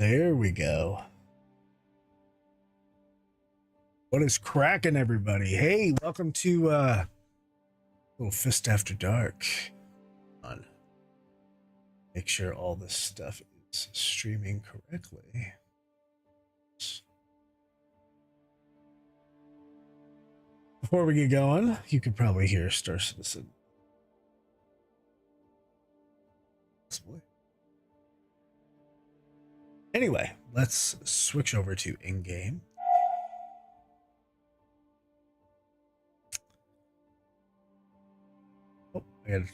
There we go. What is cracking, everybody? Hey, welcome to little Fist After Dark. On. Make sure all this stuff is streaming correctly. Before we get going, you could probably hear Star Citizen. Anyway, let's switch over to in-game. Oh, I gotta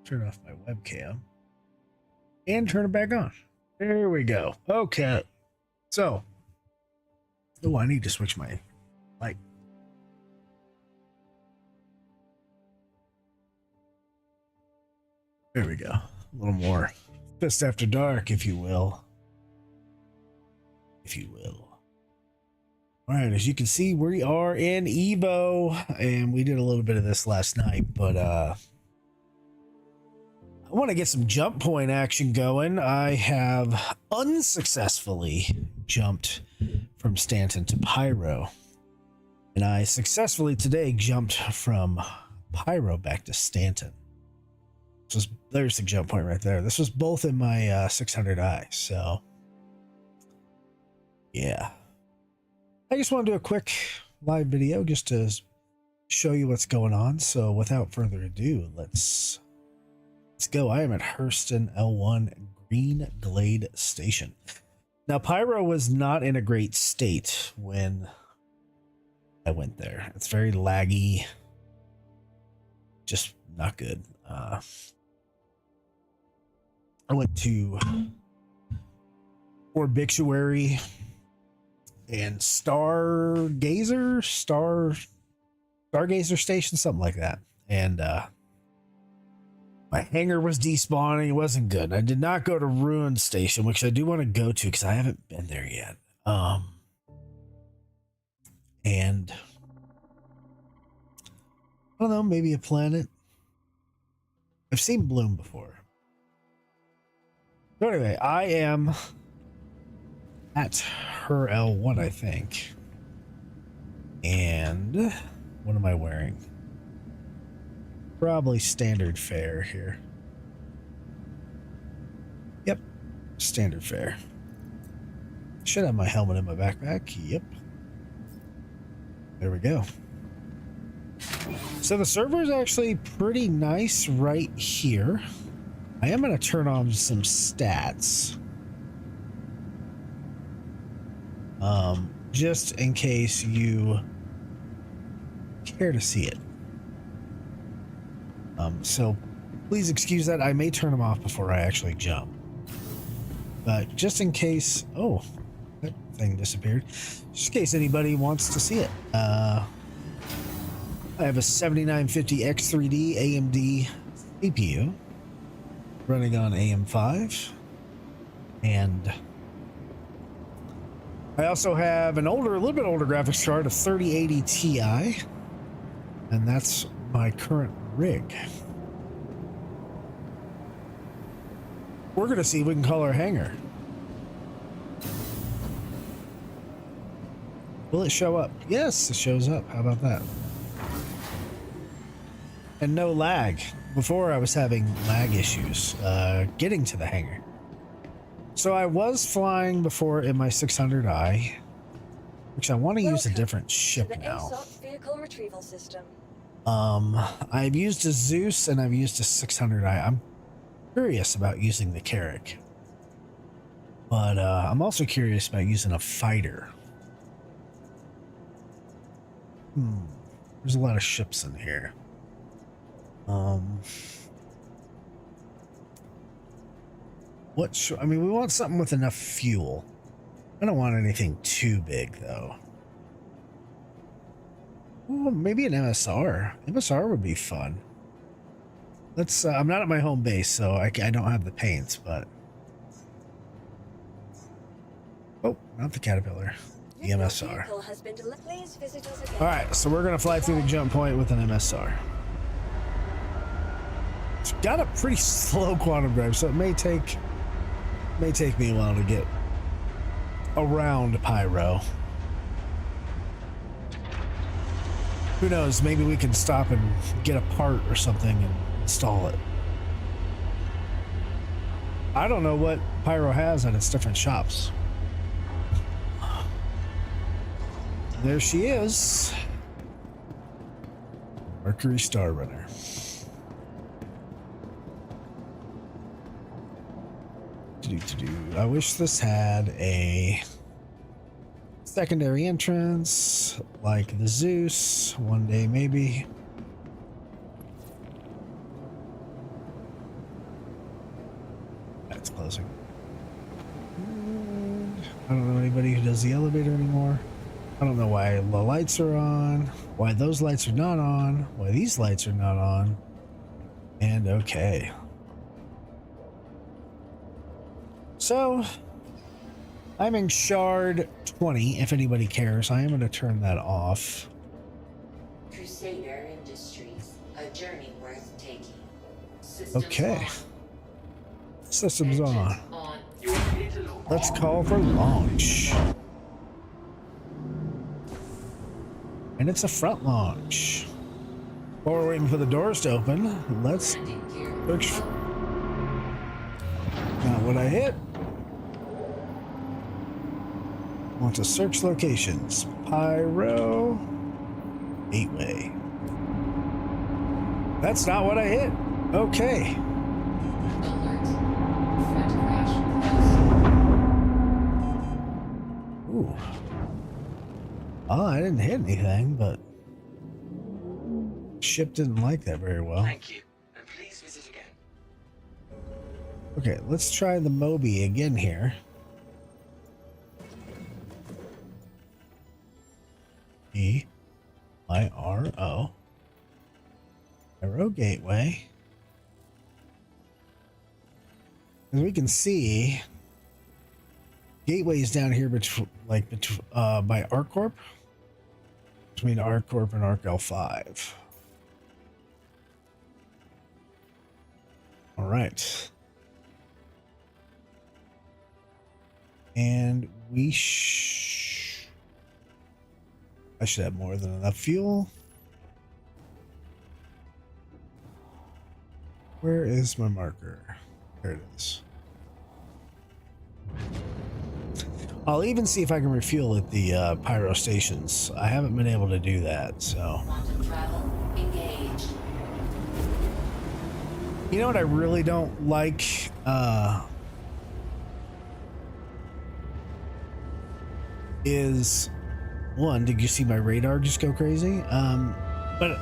turn off my webcam and turn it back on. There we go. Okay. So, oh, I need to switch my light. There we go. A little more Fist After Dark, if you will. If you will. All right, as you can see, we are in Evo, and we did a little bit of this last night, but I want to get some jump point action going. I have unsuccessfully jumped from Stanton to Pyro, and I successfully today jumped from Pyro back to Stanton. There's the jump point right there. This was both in my 600i, so yeah. I just want to do a quick live video just to show you what's going on. So without further ado, let's go. I am at Hurston L1 Green Glade Station. Now, Pyro was not in a great state when I went there. It's very laggy, just not good. I went to Orbituary and Stargazer Station, something like that. And my hangar was despawning. It wasn't good. I did not go to Ruin Station, which I do want to go to because I haven't been there yet. And I don't know, maybe a planet. I've seen Bloom before. So anyway, I am at her L1, I think. And what am I wearing? Probably standard fare here. Yep, standard fare. Should have my helmet in my backpack. Yep. There we go. So the server is actually pretty nice right here. I am going to turn on some stats. Just in case you care to see it. So please excuse that. I may turn them off before I actually jump. But just in case, oh, that thing disappeared. Just in case anybody wants to see it. I have a 7950 X3D AMD CPU running on AM5, and I also have a little bit older graphics card, a 3080 Ti, and that's my current rig. We're gonna see if we can call our hangar. Will it show up? Yes, it shows up. How about that? And no lag. Before I was having lag issues getting to the hangar. So I was flying before in my 600i, which I want to use a different ship now. Vehicle retrieval system. I've used a Zeus and I've used a 600i. I'm curious about using the Carrack, but I'm also curious about using a fighter. There's a lot of ships in here. I mean, we want something with enough fuel. I don't want anything too big, though. Well, maybe an MSR. MSR would be fun. Let's. I'm not at my home base, so I don't have the paints, but. Oh, not the Caterpillar. The MSR. All right, so we're gonna fly through the jump point with an MSR. It's got a pretty slow quantum drive, so it may take me a while to get around Pyro. Who knows? Maybe we can stop and get a part or something and install it. I don't know what Pyro has at its different shops. There she is. Mercury Star Runner. I wish this had a secondary entrance like the Zeus. One day, maybe. That's closing. I don't know anybody who does the elevator anymore. I don't know why the lights are on, why those lights are not on, why these lights are not on. And okay. So, I'm in Shard 20, if anybody cares. I am going to turn that off. Crusader Industries, a journey worth taking. Systems Okay. on. Systems on. on. Let's call for launch. And it's a front launch. While we're waiting for the doors to open, let's search. Not what I hit. Want to search locations. Pyro. Gateway. That's not what I hit. Okay. Alert. Front crash. Ooh. Oh, I didn't hit anything, but ship didn't like that very well. Thank you, and please visit again. Okay, let's try the Moby again here. E-I-R-O. Pyro Gateway. As we can see, Gateway is down here by ArcCorp. Between ArcCorp and Arc L5. All right. And I should have more than enough fuel. Where is my marker? There it is. I'll even see if I can refuel at the Pyro stations. I haven't been able to do that, so. Quantum travel engaged. You know what I really don't like? Is one, did you see my radar just go crazy? But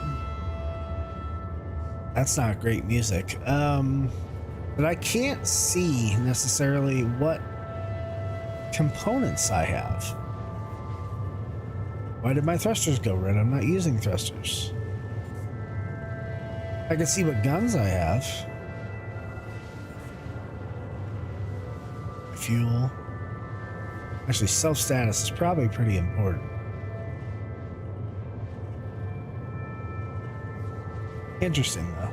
that's not great music. But I can't see necessarily what components I have. Why did my thrusters go red? I'm not using thrusters. I can see what guns I have. Fuel. Actually, self-status is probably pretty important. Interesting, though.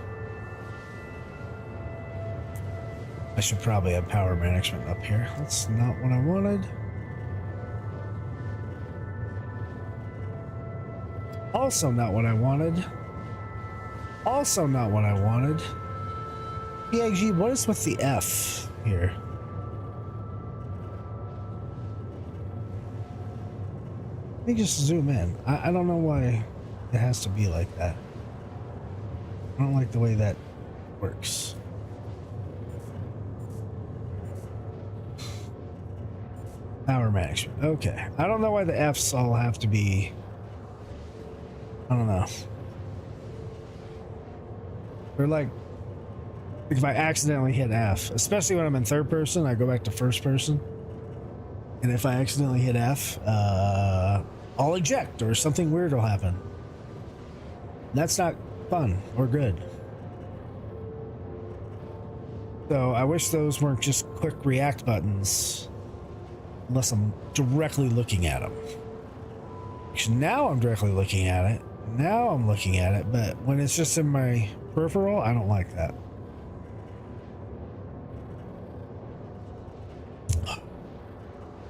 I should probably have power management up here. That's not what I wanted. Also not what I wanted. Also not what I wanted. PIG, what is with the F here? Let me just zoom in. I don't know why it has to be like that. I don't like the way that works. Power management. Okay. I don't know why the F's all have to be. I don't know. They're like if I accidentally hit F, especially when I'm in third person, I go back to first person. And if I accidentally hit F, I'll eject or something weird will happen. That's not fun or good. So I wish those weren't just quick react buttons unless I'm directly looking at them. Actually, now I'm directly looking at it. Now I'm looking at it, but when it's just in my peripheral, I don't like that.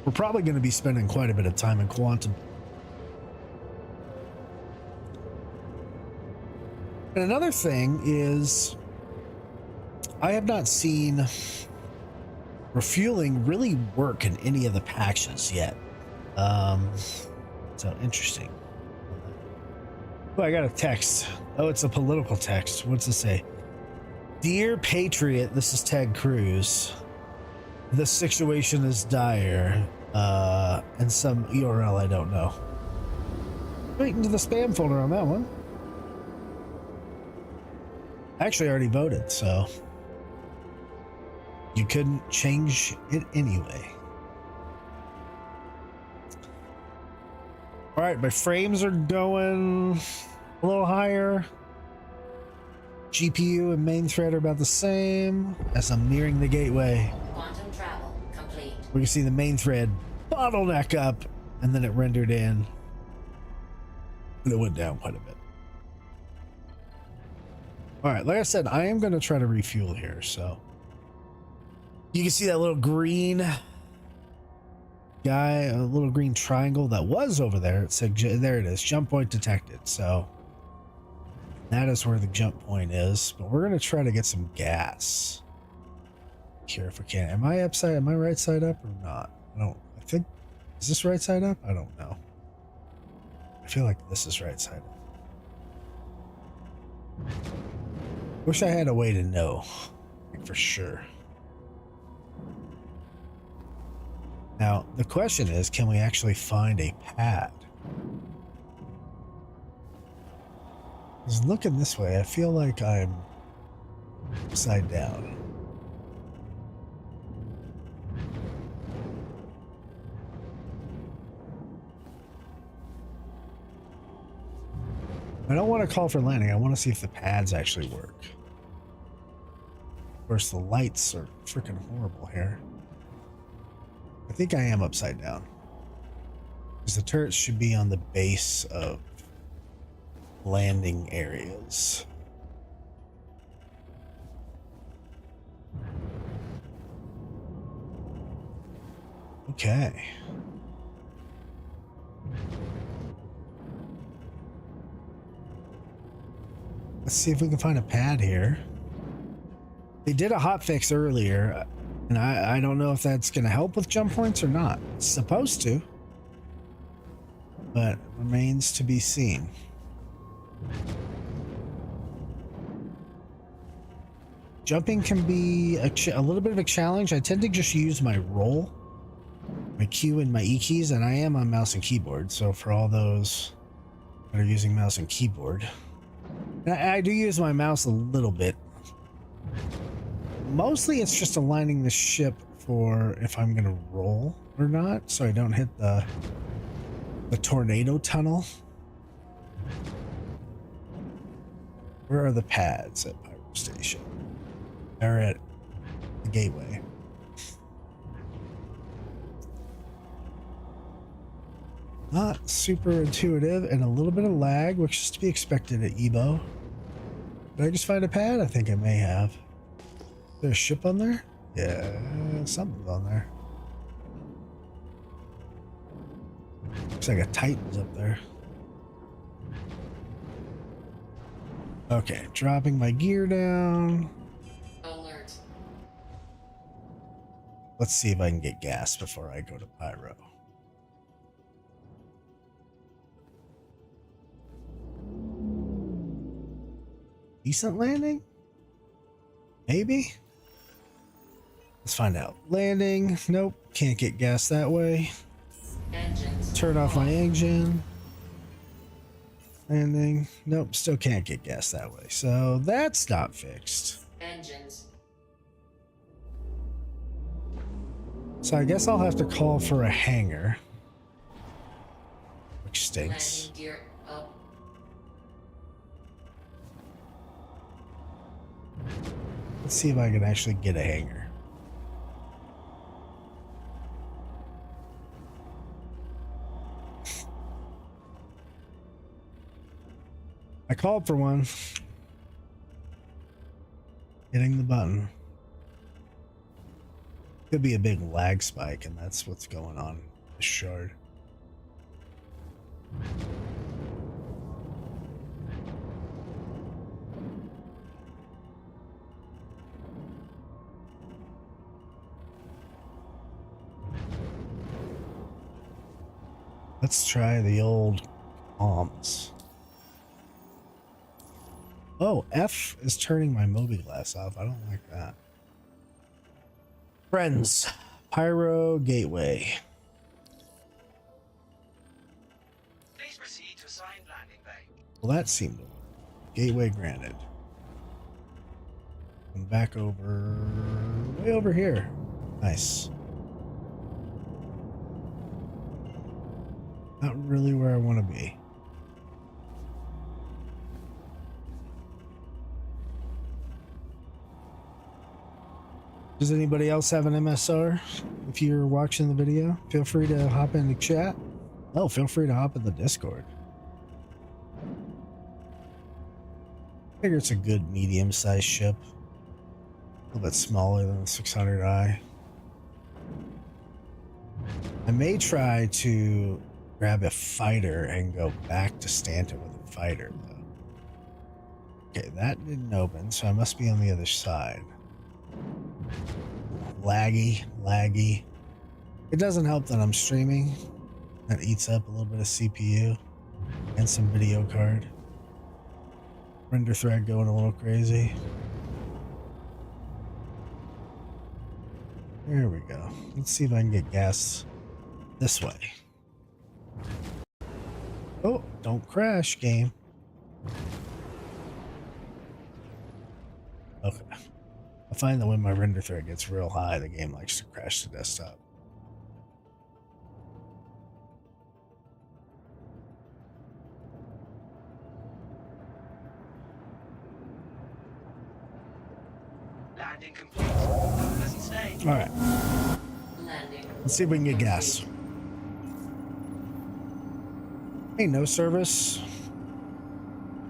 We're probably going to be spending quite a bit of time in quantum. And another thing is, I have not seen refueling really work in any of the patches yet. So interesting. Oh, I got a text. Oh, it's a political text. What's it say? Dear Patriot, this is Ted Cruz. The situation is dire. And some URL I don't know. Right into the spam folder on that one. I actually already voted, so you couldn't change it anyway. All right, my frames are going a little higher. GPU and main thread are about the same as I'm nearing the gateway. Quantum travel complete. We can see the main thread bottleneck up, and then it rendered in, and it went down quite a bit. All right, like I said, I am going to try to refuel here. So you can see that little green guy, a little green triangle that was over there. It said, there it is, jump point detected. So that is where the jump point is. But we're going to try to get some gas here if we can. Am I right side up or not? I think, is this right side up? I don't know. I feel like this is right side up. Wish I had a way to know, like, for sure. Now, the question is, can we actually find a pad? Because looking this way, I feel like I'm upside down. I don't want to call for landing. I want to see if the pads actually work. Of course, the lights are freaking horrible here. I think I am upside down. Because the turrets should be on the base of landing areas. Okay. Let's see if we can find a pad here. They did a hotfix earlier, and I don't know if that's going to help with jump points or not. It's supposed to, but remains to be seen. Jumping can be a little bit of a challenge. I tend to just use my roll, my Q and my E keys, and I am on mouse and keyboard. So for all those that are using mouse and keyboard, and I do use my mouse a little bit. Mostly it's just aligning the ship for if I'm gonna roll or not, so I don't hit the tornado tunnel. Where are the pads at Pyro Station? They're at the gateway. Not super intuitive and a little bit of lag, which is to be expected at Ebo. Did I just find a pad? I think I may have. Is there a ship on there? Yeah, something's on there. Looks like a Titan's up there. Okay, dropping my gear down. Alert. Let's see if I can get gas before I go to Pyro. Decent landing? Maybe? Let's find out. Landing. Nope. Can't get gas that way. Engines. Turn off my engine. Landing. Nope. Still can't get gas that way. So that's not fixed. Engines. So I guess I'll have to call for a hangar. Which stinks. Landing gear up. Let's see if I can actually get a hangar. I called for one. Hitting the button. Could be a big lag spike, and that's what's going on in this shard. Let's try the old comms. Oh, F is turning my Moby glass off. I don't like that. Friends, Pyro Gateway. Please proceed to assigned landing bay. Well, that seemed to work. Gateway granted. I'm back over, way over here. Nice. Not really where I want to be. Does anybody else have an MSR? If you're watching the video, feel free to hop in the chat. Oh, feel free to hop in the Discord. I figure it's a good medium-sized ship. A little bit smaller than the 600i. I may try to grab a fighter and go back to Stanton with a fighter, though. Okay, that didn't open, so I must be on the other side. Laggy. It doesn't help that I'm streaming. That eats up a little bit of CPU and some video card. Render thread going a little crazy. There we go. Let's see if I can get gas this way. Oh, don't crash, game. Okay. I find that when my render thread gets real high, the game likes to crash the desktop. Landing complete. Pleasant stay. All right. Landing. Let's see if we can get gas. Hey, no service.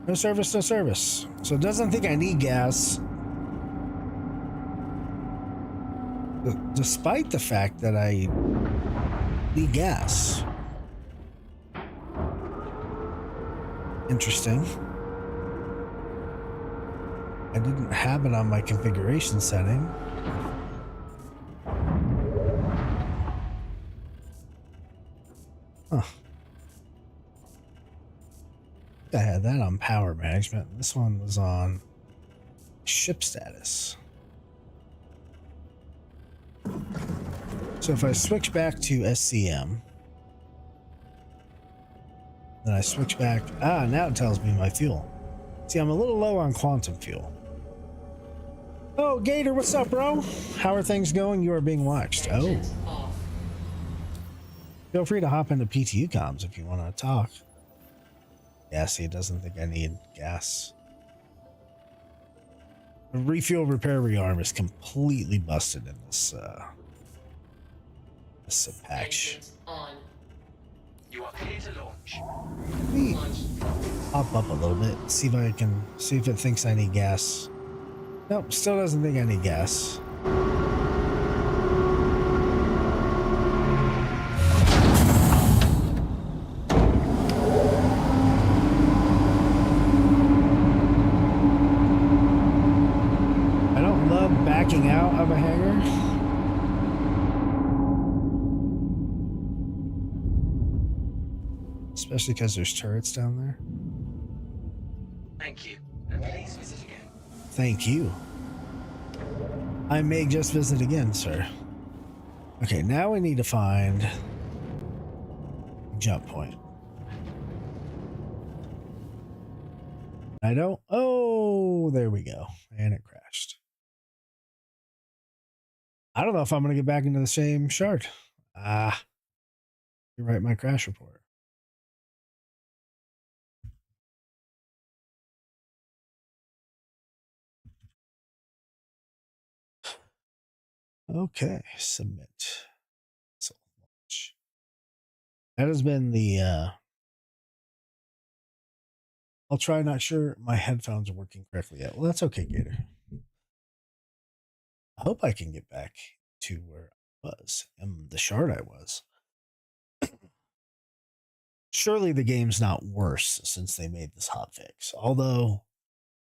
No service, no service. So it doesn't think I need gas. Despite the fact that I need gas. Interesting. I didn't have it on my configuration setting. Huh. I had that on power management. This one was on ship status. So if I switch back to SCM, then I switch back. Now it tells me my fuel. See, I'm a little low on quantum fuel. Oh, Gator, what's up, bro? How are things going? You are being watched. Oh. Engines off. Feel free to hop into PTU comms if you want to talk. Yeah, see, it doesn't think I need gas. The refuel repair rearm is completely busted in this patch. Engines on. You are clear to launch. Let me Launch. hop up a little bit, see if I can see if it thinks I need gas. Nope, still doesn't think I need gas. I don't love backing out of a hangar. Especially because there's turrets down there. Thank you. And please visit again. Thank you. I may just visit again, sir. Okay, now we need to find a jump point. I don't. Oh, there we go. And it crashed. I don't know if I'm going to get back into the same shard. You write my crash report. Okay, submit. So launch. That has been the I'll try, not sure my headphones are working correctly yet. Well, that's okay, Gator. I hope I can get back to where I was and the shard I was. Surely the game's not worse since they made this hotfix. Although